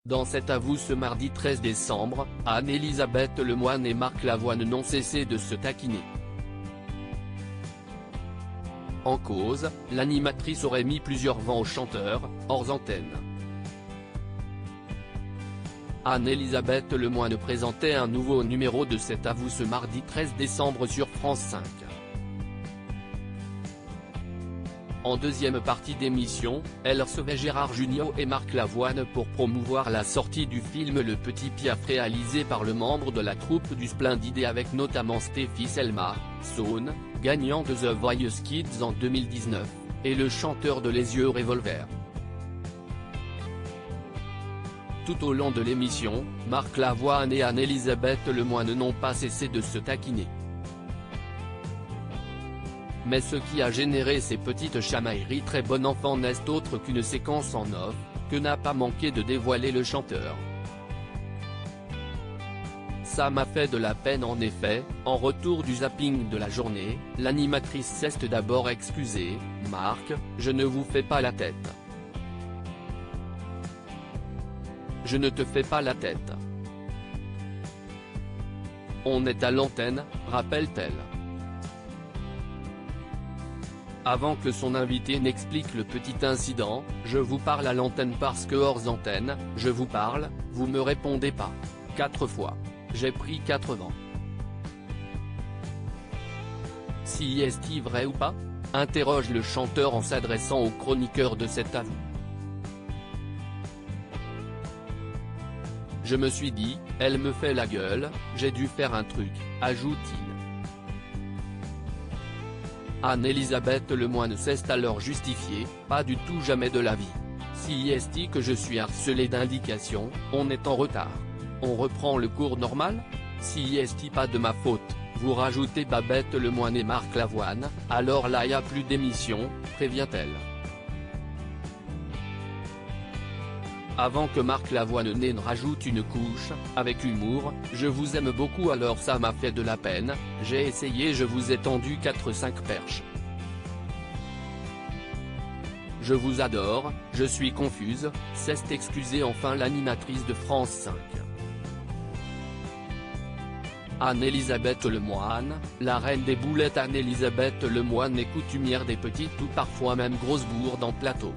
Dans cet avou ce mardi 13 décembre, Anne-Elisabeth Lemoine et Marc Lavoine n'ont cessé de se taquiner. En cause, l'animatrice aurait mis plusieurs vents au chanteur, hors antenne. Anne-Elisabeth Lemoine présentait un nouveau numéro de cet avou ce mardi 13 décembre sur France 5. En deuxième partie d'émission, elle recevait Gérard Jugnot et Marc Lavoine pour promouvoir la sortie du film Le Petit Piaf réalisé par le membre de la troupe du Splendide et avec notamment Stéphie Selma, Saône, gagnant de The Voice Kids en 2019, et le chanteur de Les Yeux Revolver. Tout au long de l'émission, Marc Lavoine et Anne-Elisabeth Lemoine n'ont pas cessé de se taquiner. Mais ce qui a généré ces petites chamailleries très bon enfant n'est autre qu'une séquence en off, que n'a pas manqué de dévoiler le chanteur. Ça m'a fait de la peine en effet, en retour du zapping de la journée, l'animatrice s'est d'abord excusée, « Marc, je ne vous fais pas la tête. Je ne te fais pas la tête. On est à l'antenne », rappelle-t-elle. Avant que son invité n'explique le petit incident, « Je vous parle à l'antenne parce que hors antenne, je vous parle, vous me répondez pas. 4 fois. J'ai pris 4 vents. » Si est-il vrai ou pas ? Interroge le chanteur en s'adressant au chroniqueur de cet avou. Je me suis dit, elle me fait la gueule, j'ai dû faire un truc, ajoute-t-il. Anne-Elisabeth Lemoine s'est alors justifiée, pas du tout jamais de la vie. Si est-il que je suis harcelé d'indications, on est en retard. On reprend le cours normal ? Si est-il pas de ma faute, vous rajoutez Babette Lemoine et Marc Lavoine, alors là y a plus d'émission, prévient-elle. Avant que Marc Lavoine ne rajoute une couche, avec humour, « Je vous aime beaucoup alors ça m'a fait de la peine, j'ai essayé je vous ai tendu 4-5 perches. Je vous adore, je suis confuse », s'est excusée enfin l'animatrice de France 5. Anne-Elisabeth Lemoine, la reine des boulettes. Anne-Elisabeth Lemoine est coutumière des petites ou parfois même grosses bourdes en plateau.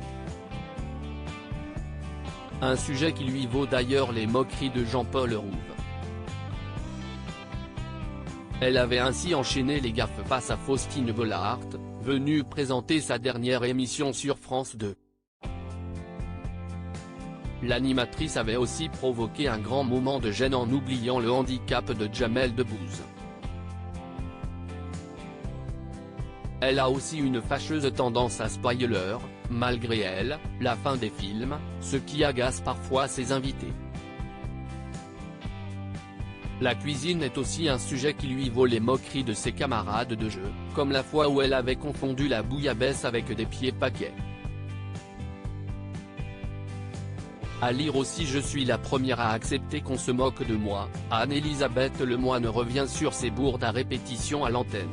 Un sujet qui lui vaut d'ailleurs les moqueries de Jean-Paul Rouve. Elle avait ainsi enchaîné les gaffes face à Faustine Bollaert, venue présenter sa dernière émission sur France 2. L'animatrice avait aussi provoqué un grand moment de gêne en oubliant le handicap de Jamel Debbouze. Elle a aussi une fâcheuse tendance à spoiler, malgré elle, la fin des films, ce qui agace parfois ses invités. La cuisine est aussi un sujet qui lui vaut les moqueries de ses camarades de jeu, comme la fois où elle avait confondu la bouillabaisse avec des pieds paquets. À lire aussi Je suis la première à accepter qu'on se moque de moi, Anne-Elisabeth Lemoine revient sur ses bourdes à répétition à l'antenne.